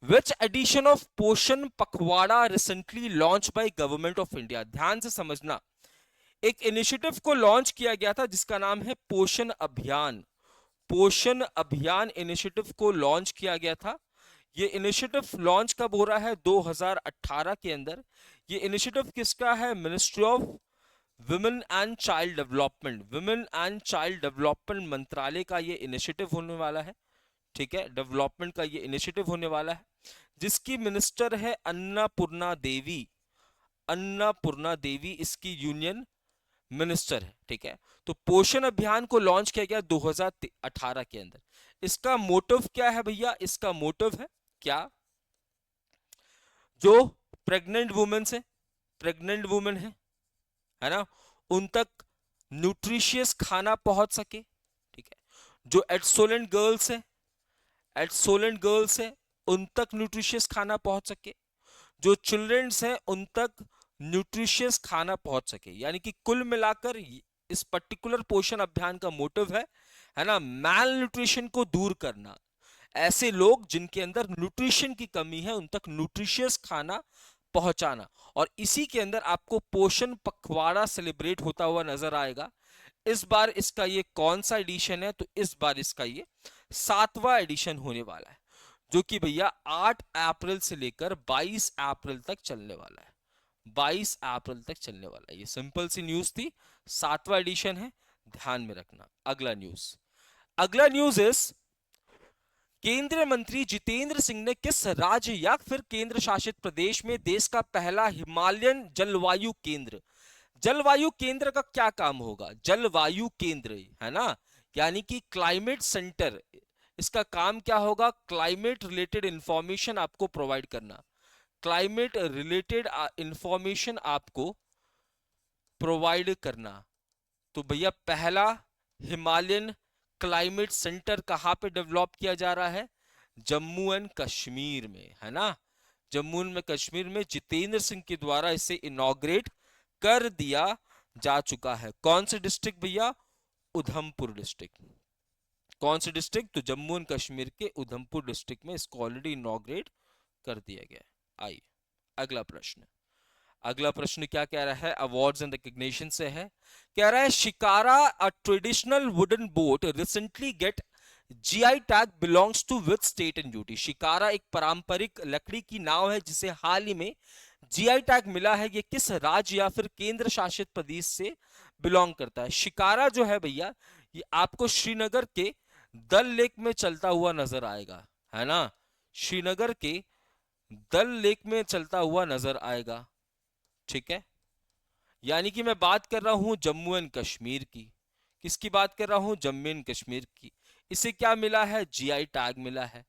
which edition of पोषण पखवाड़ा recently launch by government of India? ध्यान से समझना, एक इनिशिएटिव को लॉन्च किया गया था जिसका नाम है पोषण अभियान। पोषण अभियान इनिशिएटिव को लॉन्च किया गया था। ये इनिशिएटिव लॉन्च कब हो रहा है? 2018 के अंदर। ये इनिशिएटिव किसका है? Ministry of women and child development, women and child development मंत्रालय का ये इनिशिएटिव होने वाला है। ठीक है, डेवलपमेंट का ये इनिशिएटिव होने वाला है, जिसकी मिनिस्टर है अन्नपूर्णा देवी। अन्नपूर्णा देवी इसकी यूनियन मिनिस्टर है। ठीक है, तो पोषण अभियान को लॉन्च किया गया 2018 के अंदर। इसका मोटिव क्या है भैया? इसका मोटिव है क्या? जो प्रेग्नेंट वुमेन है, प्रेग्नेंट वुमेन है ना, उन तक न्यूट्रिशियस खाना पहुंच सके। ठीक है, जो एडसोलेंट गर्ल्स है, एडसोलेंट गर्ल्स है, उन तक न्यूट्रिशियस खाना पहुंच सके। जो चिल्ड्रंस हैं उन तक न्यूट्रिशियस खाना पहुंच सके। यानी कि कुल मिलाकर इस पर्टिकुलर पोषण अभियान का मोटिव है ना, मैल न्यूट्रिशन को दूर करना। ऐसे लोग जिनके अंदर न्यूट्रिशन की कमी है उन तक न्यूट्रिशियस खाना पहुंचाना। और इसी के अंदर आपको पोषण पखवाड़ा सेलिब्रेट होता हुआ नजर आएगा। इस बार इसका ये कौन सा एडिशन है? तो इस बार इसका ये 7वां एडिशन होने वाला है, जो कि भैया 8 अप्रैल से लेकर 22 अप्रैल तक चलने वाला है। 22 अप्रैल तक चलने वाला है। ये सिंपल सी न्यूज थी, 7वां एडिशन है, ध्यान में रखना। अगला न्यूज, अगला न्यूज इज, केंद्रीय मंत्री जितेंद्र सिंह ने किस राज्य या फिर केंद्र शासित प्रदेश में देश का पहला हिमालयन जलवायु केंद्र? जलवायु केंद्र का क्या काम होगा? जलवायु केंद्र है ना, यानी कि क्लाइमेट सेंटर। इसका काम क्या होगा? क्लाइमेट रिलेटेड इंफॉर्मेशन आपको प्रोवाइड करना। क्लाइमेट रिलेटेड इंफॉर्मेशन आपको प्रोवाइड करना। तो भैया पहला हिमालयन क्लाइमेट सेंटर कहां पे डेवलप किया जा रहा है? जम्मू एंड कश्मीर में, है ना। जम्मू एंड कश्मीर में जितेंद्र सिंह के द्वारा इसे इनॉग्रेट कर दिया जा चुका है। कौन से डिस्ट्रिक्ट भैया? उधमपुर डिस्ट्रिक्ट। कौन से डिस्ट्रिक्ट? तो जम्मू एंड कश्मीर के उधमपुर डिस्ट्रिक्ट में इसको ऑलरेडी इनॉग्रेट कर दिया गया है। आइए अगला प्रश्न। अगला प्रश्न क्या कह रहा है? अवार्ड्स एंड रिकॉग्निशन से है। कह रहा है shikara a traditional wooden boat recently get GI tag belongs to which state and UT? Shikara एक पारंपरिक लकड़ी की नाव है जिसे हाल ही में जीआई टैग मिला है। ये किस राज्य या फिर केंद्र शासित प्रदेश से बिलोंग करता है? शिकारा जो है भैया, ये आपको श्रीनगर के दल लेक में चलता हुआ नजर आएगा, है ना। श्रीनगर के दल लेक में चलता हुआ नजर आएगा। ठीक है, यानी कि मैं बात कर रहा हूं जम्मू एंड कश्मीर की। किसकी बात कर रहा हूं? जम्मू एंड कश्मीर की। इसे क्या मिला है? जीआई टैग मिला है।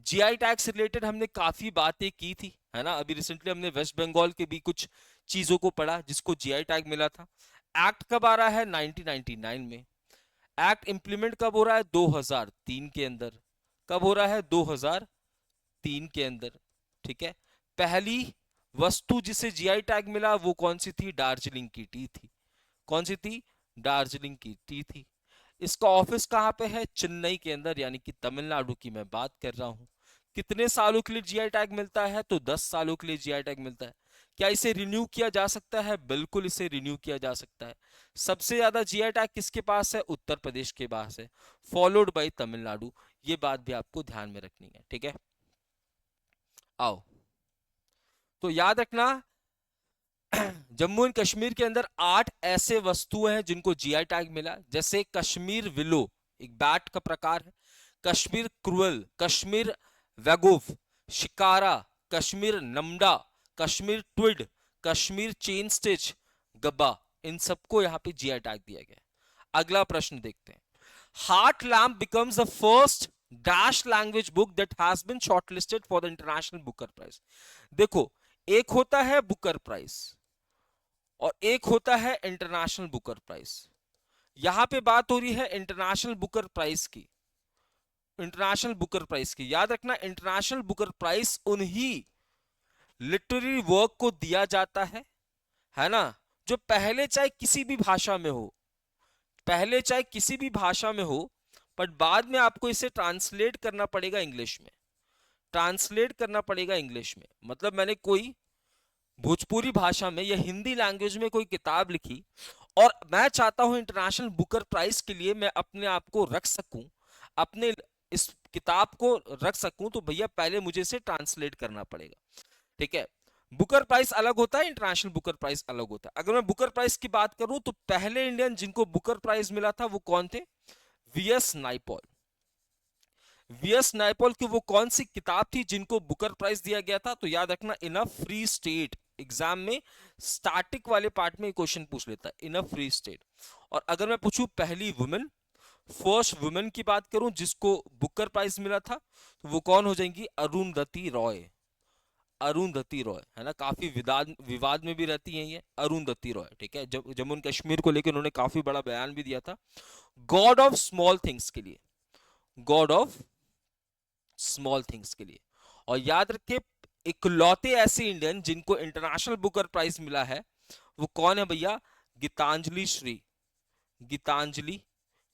जीआई टैग से रिलेटेड हमने काफी बातें की थी, है ना। अभी रिसेंटली हमने वेस्ट बंगाल के भी कुछ चीजों को पढ़ा जिसको जीआई टैग मिला था। एक्ट कब आ रहा है? 1999 में। एक्ट इंप्लीमेंट कब हो रहा है? 2003 के अंदर। कब हो रहा है? 2003 के अंदर। ठीक है, पहली वस्तु जिसे जीआई टैग मिला वो कौन सी थी? दार्जिलिंग की टी थी। कौन सी थी? दार्जिलिंग की टी थी। इसका ऑफिस कहां पे है? चेन्नई के अंदर, यानी कि तमिलनाडु की मैं बात कर रहा हूं। कितने सालों के लिए जीआई टैग मिलता है? तो 10 सालों के लिए जीआई टैग मिलता है। क्या इसे रिन्यू किया जा सकता है? बिल्कुल इसे रिन्यू किया जा सकता है। सबसे ज्यादा जीआई टैग किसके पास है? उत्तर प्रदेश के पास है, फॉलोड बाय तमिलनाडु। ये बात भी आपको ध्यान में रखनी है। ठीक है, आओ तो याद रखना जम्मू एंड कश्मीर के अंदर 8 ऐसे वस्तुएं हैं जिनको जीआई टैग मिला। जैसे कश्मीर विलो, एक बैट का प्रकार है। कश्मीर क्रुअल, कश्मीर वैगोव, shikara, Kashmir namda, Kashmir tweed, Kashmir chain stitch, gabba, इन सबको यहां पे जीआई टैग दिया गया। अगला प्रश्न देखते हैं। Heart Lamp becomes the first dash language book that has been shortlisted for the international Booker prize. देखो, एक होता है बुकर प्राइज और एक होता है इंटरनेशनल बुकर प्राइज। यहां पे बात हो रही है इंटरनेशनल बुकर प्राइज की। इंटरनेशनल बुकर प्राइज की याद रखना, इंटरनेशनल बुकर प्राइज उन्हीं लिटरेरी वर्क को दिया जाता है ना, जो पहले चाहे किसी भी भाषा में हो, पहले चाहे किसी भी भाषा में हो, बट बाद में आपको इसे ट्रांसलेट करना पड़ेगा इंग्लिश में, ट्रांसलेट करना पड़ेगा इंग्लिश में। मतलब मैंने कोई भोजपुरी भाषा में या हिंदी लैंग्वेज में कोई किताब लिखी और मैं चाहता हूं इंटरनेशनल बुकर प्राइज के लिए मैं अपने आप को रख सकूं, अपने इस किताब को रख सकूं, तो भैया पहले मुझे इसे ट्रांसलेट करना पड़ेगा। ठीक है, बुकर प्राइज अलग होता है, इंटरनेशनल बुकर प्राइज अलग होता है। अगर मैं बुकर प्राइज की बात करूं तो पहले इंडियन जिनको बुकर प्राइज मिला था वो कौन थे? वीएस नाइपॉल। वीएस नाइपॉल की वो कौन सी किताब थी जिनको बुकर प्राइज दिया गया था? तो याद रखना, इन अ फ्री स्टेट, एग्जाम में स्टैटिक वाले पार्ट में क्वेश्चन पूछ लेता है, इन अ फ्री स्टेट। और अगर मैं पूछूं पहली वुमेन, फर्स्ट वुमेन की बात करूं जिसको बुकर प्राइज मिला था, तो वो कौन हो जाएंगी? अरुंधति रॉय। अरुंधति रॉय है ना, काफी विवाद में भी रहती हैं ये अरुंधति रॉय। ठीक है, जब जम्मू एंड कश्मीर को लेकर उन्होंने काफी बड़ा बयान भी दिया था, गॉड ऑफ स्मॉल थिंग्स के लिए, गॉड ऑफ स्मॉल थिंग्स के लिए। और याद रखे, इकलौते ऐसे इंडियन जिनको इंटरनेशनल बुकर प्राइज मिला है वो कौन है भैया? गीतांजलि श्री, गीतांजलि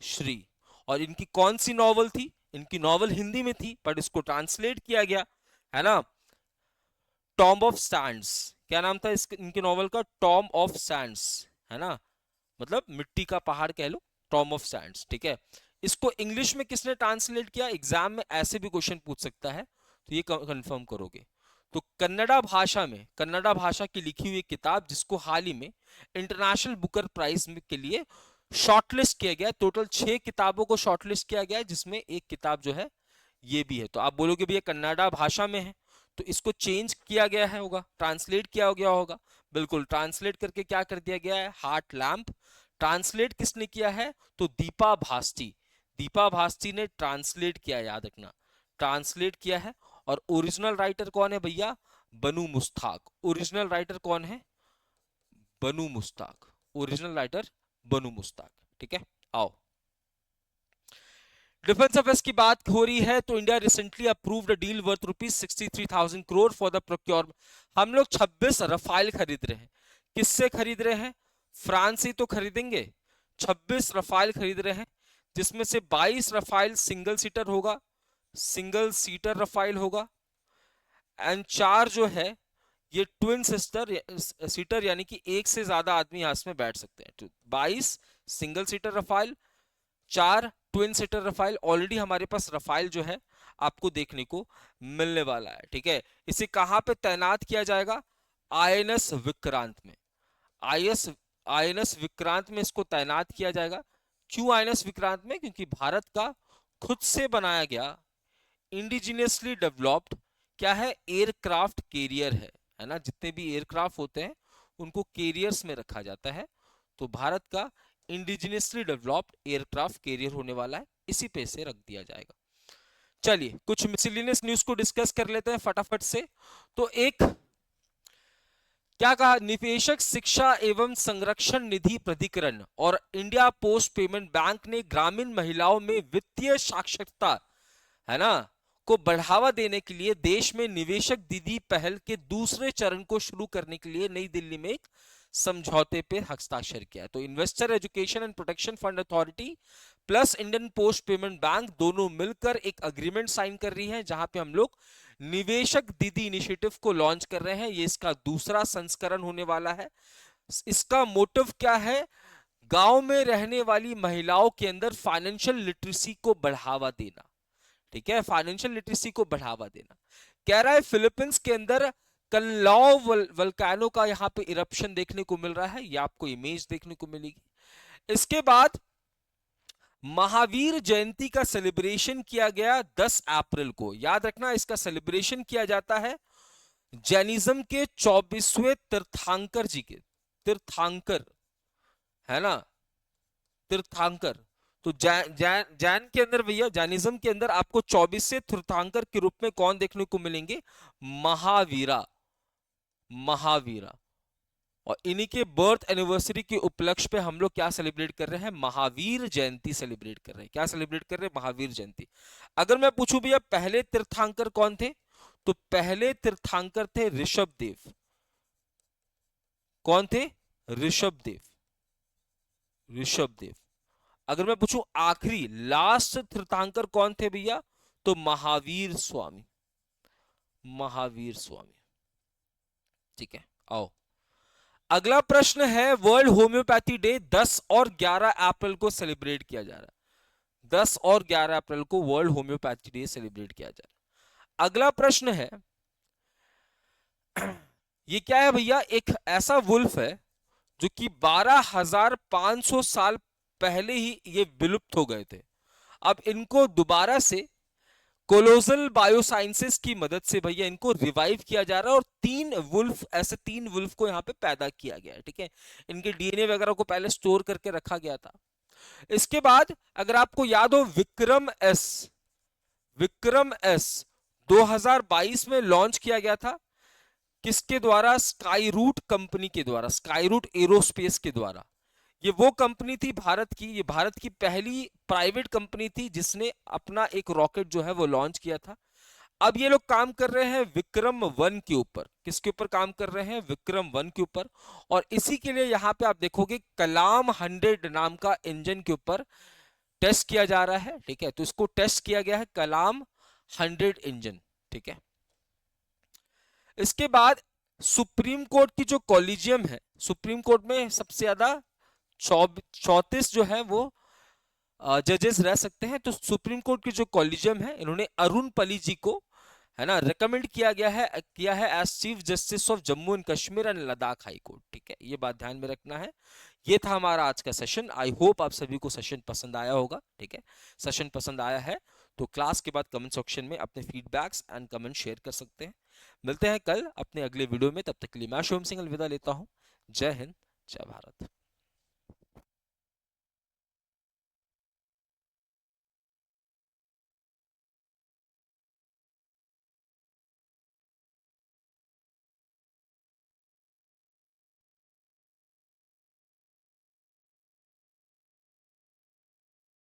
श्री। और इनकी कौन सी नॉवल थी? इनकी नॉवल हिंदी में थी पर इसको ट्रांसलेट किया गया है ना, टॉम ऑफ सैंड्स। क्या नाम था इनके नॉवल का? टॉम ऑफ सैंड्स, है ना, मतलब मिट्टी का पहाड़ कह लो, टॉम ऑफ सैंड्स। ठीक है, इसको इंग्लिश में किसने ट्रांसलेट किया? एग्जाम में ऐसे भी क्वेश्चन पूछ सकता है, तो ये कंफर्म करोगे। तो कन्नड़ा भाषा में, कन्नड़ा भाषा की लिखी हुई किताब जिसको हाल ही में इंटरनेशनल बुकर प्राइज के लिए शॉर्टलिस्ट किया गया, टोटल 6 किताबों को शॉर्टलिस्ट किया गया है, जिसमें एक किताब जो है ये भी है। तो आप बोलोगे भैया कन्नड़ा भाषा में है तो इसको चेंज किया गया है होगा, ट्रांसलेट किया गया होगा। बिल्कुल, ट्रांसलेट करके क्या कर दिया गया है? Heart lamp. ट्रांसलेट किसने किया है? तो दीपा भास्ती, दीपा भास्ती ने ट्रांसलेट किया, याद रखना, ट्रांसलेट किया है। और ओरिजिनल राइटर कौन है भैया? बनु मुस्ताक। ओरिजिनल राइटर कौन है? बनु मुस्ताक, ओरिजिनल राइटर बनु मुस्ताक। ठीक है, आओ डिफेंस अफेयर्स की बात हो रही है तो India recently approved a deal worth ₹63,000 crore for the procurement. हम लोग 26 रफाल खरीद रहे हैं। किससे खरीद रहे हैं? फ्रांस से तो खरीदेंगे। 26 रफाल खरीद रहे हैं जिसमें से 22 रफाल सिंगल सीटर होगा, सिंगल सीटर रफाल होगा, एंड 4 जो है ये ट्विन सिस्टर सीटर, यानी कि एक से ज्यादा आदमी इसमें बैठ सकते हैं। तो 22 single seater Rafale, 4 twin seater Rafale. Already हमारे पास रफाल जो है आपको देखने को मिलने वाला है। ठीक है, इसे कहां पे तैनात किया जाएगा? आईएनएस विक्रांत में। आईएनएस विक्रांत में इसको तैनात किया जाएगा। क्यों आईएनएस विक्रांत में? क्योंकि भारत का खुद से बनाया गया, इंडिजिनियसली डेवलप्ड क्या है? एयरक्राफ्ट कैरियर है ना। जितने भी एयरक्राफ्ट होते हैं उनको कैरियर्स में रखा जाता है, तो भारत का इंडिजिनियसली डेवलप्ड एयरक्राफ्ट कैरियर होने वाला है, इसी पे से रख दिया जाएगा। चलिए कुछ मिसलिनियस न्यूज को डिस्कस कर लेते हैं फटाफट से। तो एक क्या कहा? निवेशक शिक्षा एवं संरक्षण निधि प्राधिकरण और इंडिया पोस्ट पेमेंट बैंक ने ग्रामीण महिलाओं में वित्तीय साक्षरता, है ना, को बढ़ावा देने के लिए देश में निवेशक दीदी पहल के दूसरे चरण को शुरू करने के लिए नई दिल्ली में एक समझौते पे हस्ताक्षर किया। तो investor education and protection fund authority plus Indian post payment bank दोनों मिलकर एक अग्रीमेंट साइन कर रही है, जहां पे हम लोग निवेशक दीदी इनिशिएटिव को लॉन्च कर रहे हैं। ये इसका दूसरा संस्करण होने वाला है। इसका मोटिव क्या है? गांव में रहने वाली महिलाओं के अंदर फाइनेंशियल लिटरेसी को बढ़ावा देना। ठीक है, फाइनेंशियल लिटरेसी को बढ़ावा देना। कह रहा है फिलीपींस के अंदर कनलाओ वल्केनो का यहां पे इरप्शन देखने को मिल रहा है, ये आपको इमेज देखने को मिलेगी। इसके बाद महावीर जयंती का सेलिब्रेशन किया गया 10 अप्रैल को। याद रखना, इसका सेलिब्रेशन किया जाता है जैनिज्म के 24वें तीर्थंकर जी के, तीर्थंकर, है ना, तीर्थंकर। तो जैन के अंदर भैया, जैनिज्म के अंदर आपको 24वें तीर्थंकर के रूप में कौन देखने को मिलेंगे? महावीरा, महावीरा। और इन्हीं के बर्थ एनिवर्सरी के उपलक्ष्य पे हम लोग क्या सेलिब्रेट कर रहे हैं? महावीर जयंती सेलिब्रेट कर रहे हैं। क्या सेलिब्रेट कर रहे हैं? महावीर जयंती। अगर मैं पूछूं भैया पहले तीर्थंकर कौन थे, तो पहले तीर्थंकर थे ऋषभ देव। कौन थे? ऋषभ देव, ऋषभ देव। अगर मैं पूछूं आखिरी लास्ट तीर्थंकर कौन थे भैया, तो महावीर स्वामी, महावीर स्वामी। ठीक है, आओ अगला प्रश्न है। वर्ल्ड होम्योपैथी डे 10 और 11 अप्रैल को सेलिब्रेट किया जा रहा है। 10 और 11 अप्रैल को वर्ल्ड होम्योपैथी डे सेलिब्रेट किया जा रहा है। अगला प्रश्न है, ये क्या है भैया, एक ऐसा वुल्फ है जो कि 12,500 साल पहले ही ये विलुप्त हो गए थे। अब इनको दोबारा से कोलोजल बायोसाइंसेस की मदद से भैया इनको रिवाइव किया जा रहा है, और तीन वुल्फ को यहाँ पे पैदा किया गया है। ठीक है, इनके डीएनए वगैरह को पहले स्टोर करके रखा गया था। इसके बाद अगर आपको याद हो, विक्रम एस 2022 में लॉन्च किया गया था। किसके द्वारा? स्काई रूट कंपनी के द्वारा, स्काई रूट एरोस्पेस के द्वारा। ये वो कंपनी थी भारत की, ये भारत की पहली प्राइवेट कंपनी थी जिसने अपना एक रॉकेट जो है वो लॉन्च किया था। अब ये लोग काम कर रहे हैं विक्रम 1 के ऊपर। किसके ऊपर काम कर रहे हैं? विक्रम 1 के ऊपर। और इसी के लिए यहां पे आप देखोगे कलाम 100 नाम का इंजन के ऊपर टेस्ट किया जा रहा है। ठीक है, तो इसको टेस्ट किया गया है कलाम 100 इंजन। ठीक है, इसके बाद सुप्रीम कोर्ट की जो कॉलेजियम है, सुप्रीम कोर्ट में सबसे ज्यादा 34 जो है वो जजेस रह सकते हैं। तो सुप्रीम कोर्ट की जो कॉलेजियम है, इन्होंने अरुण पली जी को, है ना, रिकमेंड किया है as chief justice of Jammu and Kashmir and Ladakh high court. ठीक है, ये बात ध्यान में रखना है। ये था हमारा आज का सेशन। आई होप आप सभी को सेशन पसंद आया होगा। ठीक है, सेशन पसंद आया है तो क्लास के बाद कमेंट सेक्शन में अपने फीडबैक्स एंड कमेंट शेयर कर सकते हैं। मिलते हैं कल अपने अगले वीडियो में, तब तक के लिए मैं शुभम सिंह अलविदा लेता हूं। जय हिंद, जय भारत।